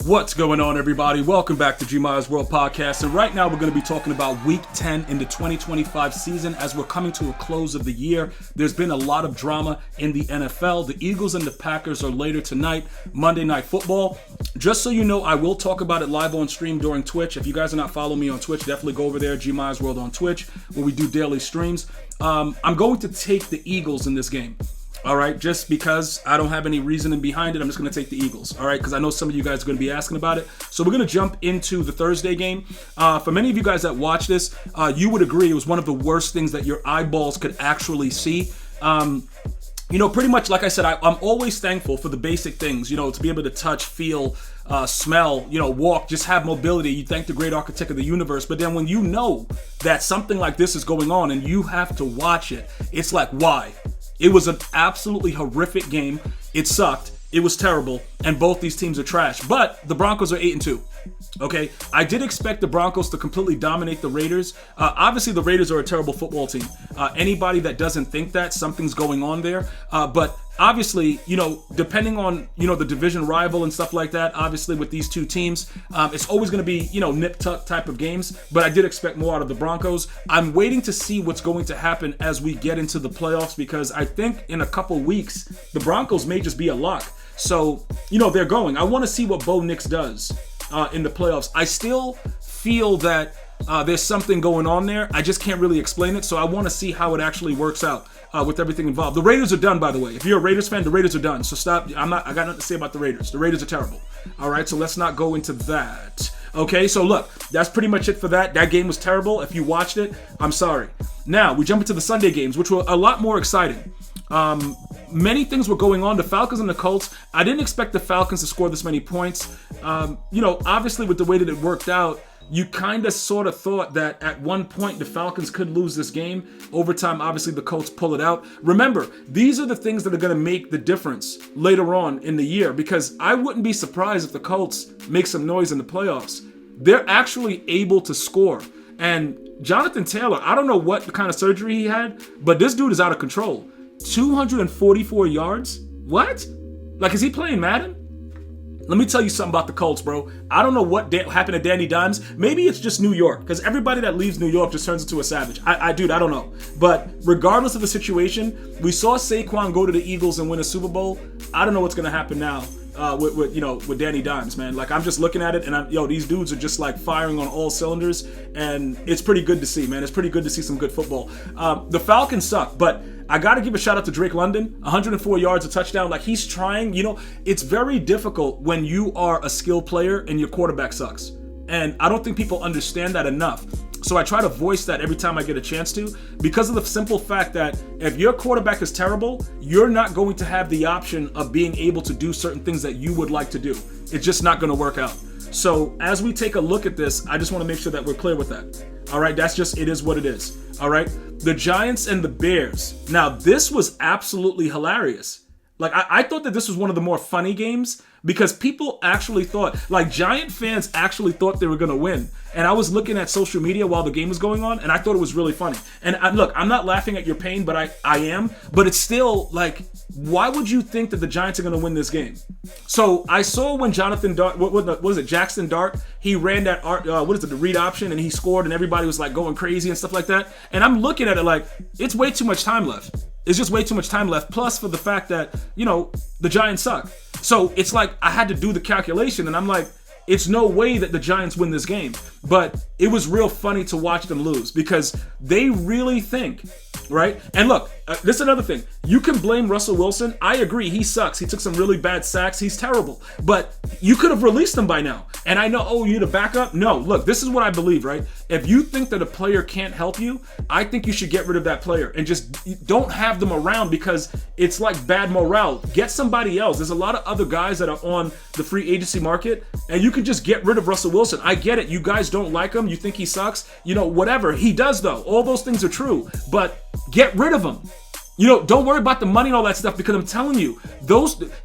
What's going on, everybody? Welcome back to G Myers World Podcast. And right now we're going to be talking about Week 10 in the 2025 season as we're coming to a close of the year. There's been a lot of drama in the NFL. The Eagles and the Packers are later tonight, Monday Night Football. Just so you know, I will talk about it live on stream during Twitch. If you guys are not following me on Twitch, definitely go over there, G Myers World on Twitch, where we do daily streams. I'm going to take the Eagles in this game. All right, just because I don't have any reasoning behind it, I'm just going to take the Eagles, all right, because I know some of you guys are going to be asking about it. So we're going to jump into the Thursday game. For many of you guys that watch this, you would agree it was one of the worst things that your eyeballs could actually see. Pretty much like I said, I'm always thankful for the basic things, to be able to touch, feel, smell, walk, just have mobility. You thank the great architect of the universe. But then when you know that something like this is going on and you have to watch it, it's like, why? It was an absolutely horrific game. It sucked. It was terrible. And both these teams are trash. But the Broncos are 8-2. Okay? I did expect the Broncos to completely dominate the Raiders. Obviously, the Raiders are a terrible football team. Anybody that doesn't think that, something's going on there. But obviously, depending on, the division rival and stuff like that, obviously with these two teams, it's always going to be, nip-tuck type of games. But I did expect more out of the Broncos. I'm waiting to see what's going to happen as we get into the playoffs because I think in a couple weeks, the Broncos may just be a lock. So, they're going. I want to see what Bo Nix does in the playoffs. I still feel that there's something going on there. I just can't really explain it. So I want to see how it actually works out with everything involved. The Raiders are done, by the way. If you're a Raiders fan, the Raiders are done. So stop. I got nothing to say about the Raiders. The Raiders are terrible. All right, so let's not go into that. Okay, so look, that's pretty much it for that. That game was terrible. If you watched it, I'm sorry. Now, we jump into the Sunday games, which were a lot more exciting. Many things were going on. The Falcons and the Colts. I didn't expect the Falcons to score this many points. Obviously with the way that it worked out, you kind of sort of thought that at one point the Falcons could lose this game. Overtime, obviously the Colts pull it out. Remember, these are the things that are going to make the difference later on in the year because I wouldn't be surprised if the Colts make some noise in the playoffs. They're actually able to score. And Jonathan Taylor, I don't know what kind of surgery he had, but this dude is out of control. 244 yards? What? Like, is he playing Madden? Let me tell you something about the Colts, bro. I don't know what happened to Danny Dimes. Maybe it's just New York, because everybody that leaves New York just turns into a savage. I don't know. But regardless of the situation, we saw Saquon go to the Eagles and win a Super Bowl. I don't know what's going to happen now with Danny Dimes, man. Like, I'm just looking at it, and these dudes are just like firing on all cylinders, and it's pretty good to see, man. It's pretty good to see some good football. The Falcons suck, but I got to give a shout out to Drake London, 104 yards, a touchdown. Like, he's trying, it's very difficult when you are a skilled player and your quarterback sucks. And I don't think people understand that enough. So I try to voice that every time I get a chance to, because of the simple fact that if your quarterback is terrible, you're not going to have the option of being able to do certain things that you would like to do. It's just not going to work out. So as we take a look at this, I just want to make sure that we're clear with that. All right, it is what it is. All right, the Giants and the Bears. Now, this was absolutely hilarious. Like, I thought that this was one of the more funny games because people actually thought, like, Giant fans actually thought they were going to win. And I was looking at social media while the game was going on, and I thought it was really funny. And look, I'm not laughing at your pain, but I am. But it's still, like, why would you think that the Giants are going to win this game? So I saw when Jonathan Dart, what was it, Jackson Dart, he ran that, the read option, and he scored, and everybody was, like, going crazy and stuff like that. And I'm looking at it like, it's way too much time left. It's just way too much time left. Plus for the fact that, the Giants suck. So it's like I had to do the calculation and I'm like, it's no way that the Giants win this game. But it was real funny to watch them lose because they really think, right? And look, this is another thing. You can blame Russell Wilson. I agree. He sucks. He took some really bad sacks. He's terrible. But you could have released him by now. And I know, you need a backup? No, look, this is what I believe, right? If you think that a player can't help you, I think you should get rid of that player and just don't have them around because it's like bad morale. Get somebody else. There's a lot of other guys that are on the free agency market and you can just get rid of Russell Wilson. I get it. You guys don't like him. You think he sucks. Whatever. He does though. All those things are true. But get rid of him. Don't worry about the money and all that stuff because I'm telling you,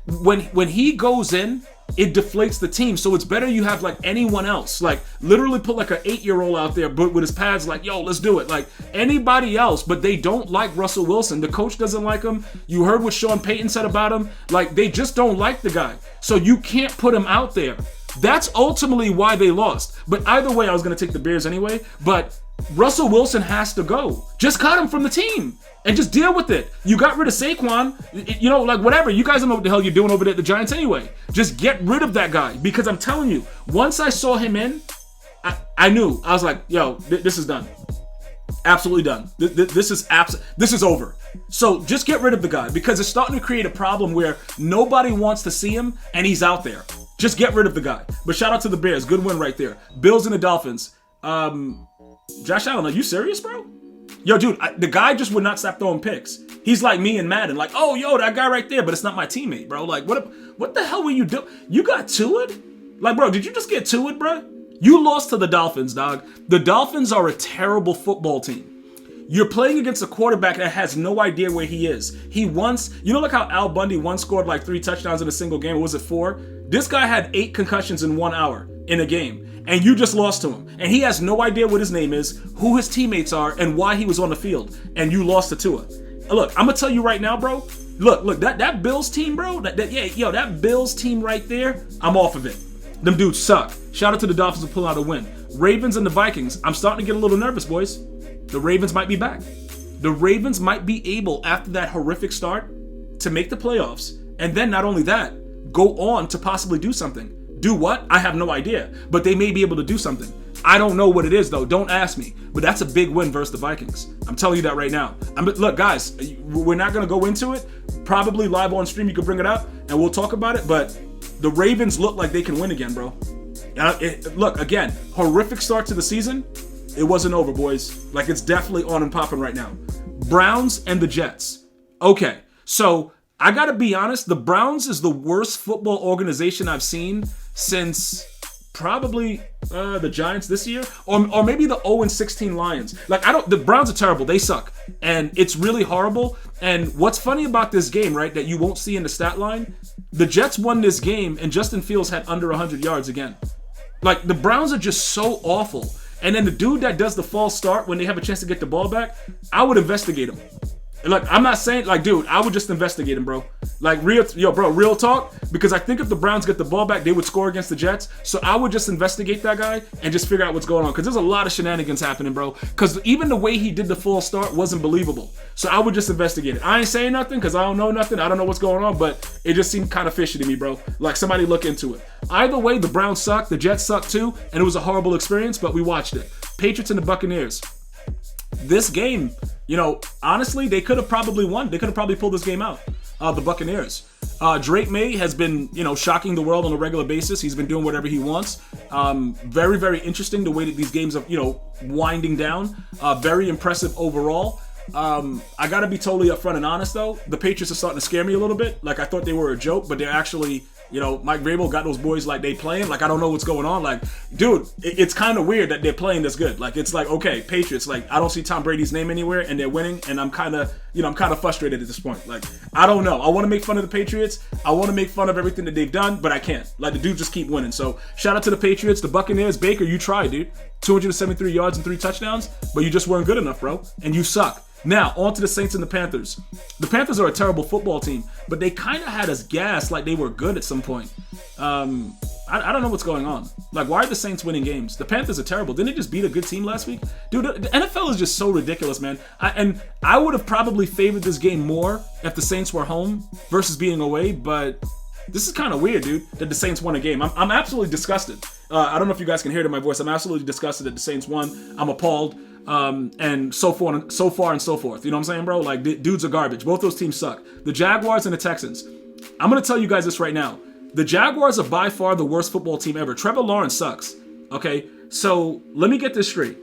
when he goes in, it deflates the team. So it's better you have like anyone else. Like literally put like an 8-year-old out there but with his pads like, yo, let's do it. Like anybody else, but they don't like Russell Wilson. The coach doesn't like him. You heard what Sean Payton said about him. Like they just don't like the guy. So you can't put him out there. That's ultimately why they lost. But either way, I was going to take the Bears anyway. But Russell Wilson has to go. Just cut him from the team and just deal with it. You got rid of Saquon. You know, like whatever. You guys don't know what the hell you're doing over there at the Giants anyway. Just get rid of that guy. Because I'm telling you, once I saw him in, I knew. I was like, yo, this is done. Absolutely done. This is over. So just get rid of the guy because it's starting to create a problem where nobody wants to see him and he's out there. Just get rid of the guy. But shout out to the Bears. Good win right there. Bills and the Dolphins. Josh Allen, are you serious, bro? Yo, dude, the guy just would not stop throwing picks. He's like me in Madden. Like, oh, yo, that guy right there, but it's not my teammate, bro. Like, what the hell were you doing? You got Tua'd? Like, bro, did you just get Tua'd, bro? You lost to the Dolphins, dog. The Dolphins are a terrible football team. You're playing against a quarterback that has no idea where he is. He once, you know like how Al Bundy once scored like 3 touchdowns in a single game? Or was it 4? This guy had 8 concussions in 1 hour in a game. And you just lost to him. And he has no idea what his name is, who his teammates are, and why he was on the field. And you lost to Tua. Look, I'm going to tell you right now, bro. Look, that Bills team, bro. That Bills team right there, I'm off of it. Them dudes suck. Shout out to the Dolphins for pulling out a win. Ravens and the Vikings. I'm starting to get a little nervous, boys. The Ravens might be back. The Ravens might be able, after that horrific start, to make the playoffs. And then not only that, go on to possibly do something. Do what? I have no idea. But they may be able to do something. I don't know what it is, though. Don't ask me. But that's a big win versus the Vikings. I'm telling you that right now. Look, guys, we're not going to go into it. Probably live on stream, you can bring it up, and we'll talk about it. But the Ravens look like they can win again, bro. Look, again, horrific start to the season. It wasn't over, boys. Like, it's definitely on and popping right now. Browns and the Jets. Okay, so I gotta be honest. The Browns is the worst football organization I've seen since probably the Giants this year, or maybe the 0-16 Lions. Like, the Browns are terrible. They suck, and it's really horrible. And what's funny about this game, right, that you won't see in the stat line, the Jets won this game, and Justin Fields had under 100 yards again. Like, the Browns are just so awful. And then the dude that does the false start when they have a chance to get the ball back, I would investigate him. Like, I'm not saying, like, dude, I would just investigate him, bro. Like, real talk. Because I think if the Browns get the ball back, they would score against the Jets. So I would just investigate that guy and just figure out what's going on. Because there's a lot of shenanigans happening, bro. Because even the way he did the full start wasn't believable. So I would just investigate it. I ain't saying nothing because I don't know nothing. I don't know what's going on. But it just seemed kind of fishy to me, bro. Like, somebody look into it. Either way, the Browns suck. The Jets suck too. And it was a horrible experience, but we watched it. Patriots and the Buccaneers. This game, honestly, they could have probably won. They could have probably pulled this game out. The Buccaneers. Drake May has been, shocking the world on a regular basis. He's been doing whatever he wants. Very, very interesting the way that these games are, winding down. Very impressive overall. I gotta be totally upfront and honest though. The Patriots are starting to scare me a little bit. Like, I thought they were a joke, but they're actually, Mike Vrabel got those boys like they playing. Like, I don't know what's going on. Like, dude, it's kind of weird that they're playing this good. Like, it's like, okay, Patriots, like, I don't see Tom Brady's name anywhere and they're winning, and I'm kind of, I'm kind of frustrated at this point. Like, I don't know. I want to make fun of the Patriots. I want to make fun of everything that they've done, but I can't. Like, the dudes just keep winning. So, shout out to the Patriots. The Buccaneers, Baker, you tried, dude. 273 yards and 3 touchdowns, but you just weren't good enough, bro. And you suck. Now, on to the Saints and the Panthers. The Panthers are a terrible football team, but they kind of had us gassed like they were good at some point. I don't know what's going on. Like, why are the Saints winning games? The Panthers are terrible. Didn't they just beat a good team last week? Dude, the NFL is just so ridiculous, man. I would have probably favored this game more if the Saints were home versus being away, but this is kind of weird, dude, that the Saints won a game. I'm absolutely disgusted. I don't know if you guys can hear it in my voice. I'm absolutely disgusted that the Saints won. I'm appalled. And so far and so forth. You know what I'm saying, bro? Like, dudes are garbage. Both those teams suck. The Jaguars and the Texans. I'm going to tell you guys this right now. The Jaguars are by far the worst football team ever. Trevor Lawrence sucks. Okay? So, let me get this straight.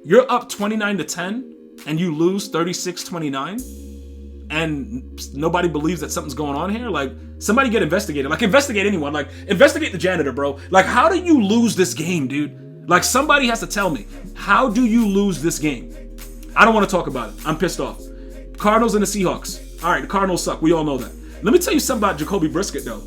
You're up 29-10 and you lose 36-29 and nobody believes that something's going on here? Like, somebody get investigated. Like, investigate anyone. Like, investigate the janitor, bro. Like, how do you lose this game, dude? Like, somebody has to tell me, how do you lose this game? I don't want to talk about it. I'm pissed off. Cardinals and the Seahawks. All right, the Cardinals suck. We all know that. Let me tell you something about Jacoby Brissett, though.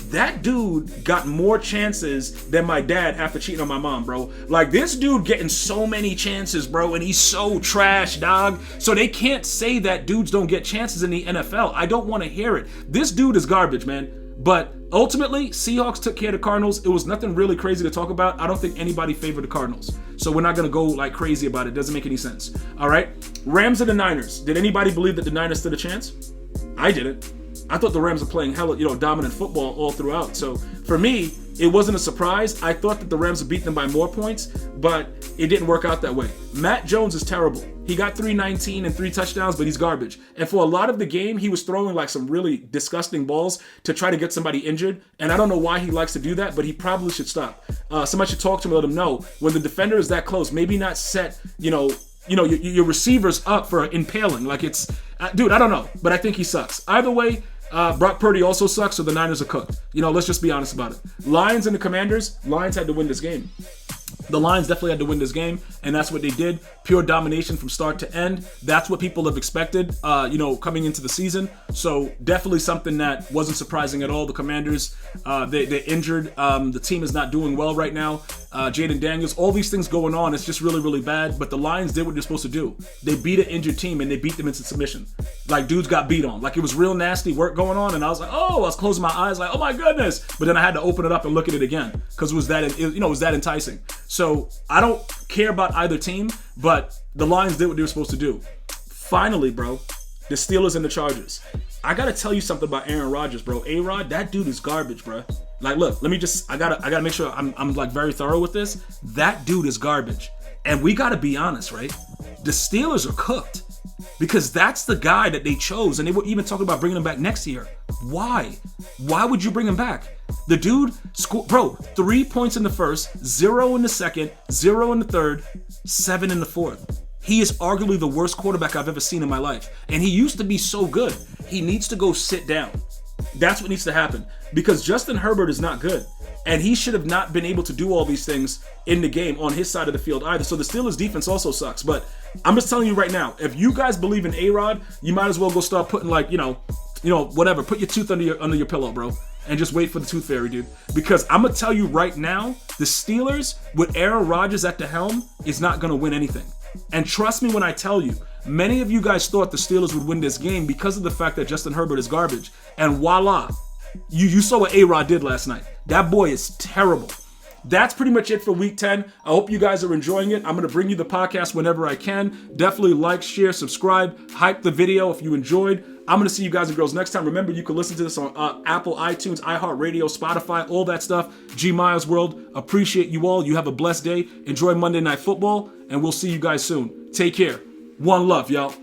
That dude got more chances than my dad after cheating on my mom, bro. Like, this dude getting so many chances, bro, and he's so trash, dog. So they can't say that dudes don't get chances in the NFL. I don't want to hear it. This dude is garbage, man. But Ultimately, Seahawks took care of the Cardinals. It was nothing really crazy to talk about. I don't think anybody favored the Cardinals. So we're not going to go like crazy about it. It doesn't make any sense. All right? Rams and the Niners. Did anybody believe that the Niners stood a chance? I didn't. I thought the Rams were playing hella, dominant football all throughout. So for me, it wasn't a surprise. I thought that the Rams would beat them by more points, but it didn't work out that way. Matt Jones is terrible. He got 319 and 3 touchdowns, but he's garbage. And for a lot of the game, he was throwing like some really disgusting balls to try to get somebody injured. And I don't know why he likes to do that, but he probably should stop. Somebody should talk to him and let him know when the defender is that close, maybe not set, your receivers up for impaling. Like it's, dude, I don't know, but I think he sucks. Either way, Brock Purdy also sucks, so the Niners are cooked. Let's just be honest about it. Lions and the Commanders, Lions had to win this game. The Lions definitely had to win this game, and that's what they did. Pure domination from start to end. That's what people have expected, coming into the season. So definitely something that wasn't surprising at all. The Commanders, they're injured. The team is not doing well right now. Jaden Daniels, all these things going on. It's just really, really bad. But the Lions did what they're supposed to do. They beat an injured team, and they beat them into submission. Like, dudes got beat on. Like, it was real nasty work going on, and I was like, I was closing my eyes like, oh my goodness. But then I had to open it up and look at it again because it was that enticing. So I don't care about either team, but the Lions did what they were supposed to do. Finally, bro, the Steelers and the Chargers. I gotta tell you something about Aaron Rodgers, bro. AROD, that dude is garbage, bro. Like, look, I gotta make sure I'm like very thorough with this. That dude is garbage. And we gotta be honest, right? The Steelers are cooked because that's the guy that they chose, and they were even talking about bringing him back next year. Why? Why would you bring him back? The dude scored, 3 points in the first, 0 in the second, 0 in the third, 7 in the fourth. He is arguably the worst quarterback I've ever seen in my life. And he used to be so good. He needs to go sit down. That's what needs to happen. Because Justin Herbert is not good. And he should have not been able to do all these things in the game on his side of the field either. So the Steelers defense also sucks. But I'm just telling you right now, if you guys believe in A-Rod, you might as well go start putting whatever. Put your tooth under your pillow, bro. And just wait for the tooth fairy, dude. Because I'm going to tell you right now, the Steelers, with Aaron Rodgers at the helm, is not going to win anything. And trust me when I tell you, many of you guys thought the Steelers would win this game because of the fact that Justin Herbert is garbage. And voila, you saw what A-Rod did last night. That boy is terrible. That's pretty much it for Week 10. I hope you guys are enjoying it. I'm going to bring you the podcast whenever I can. Definitely like, share, subscribe, hype the video if you enjoyed. I'm going to see you guys and girls next time. Remember, you can listen to this on Apple, iTunes, iHeartRadio, Spotify, all that stuff. G Miles World. Appreciate you all. You have a blessed day. Enjoy Monday Night Football, and we'll see you guys soon. Take care. One love, y'all.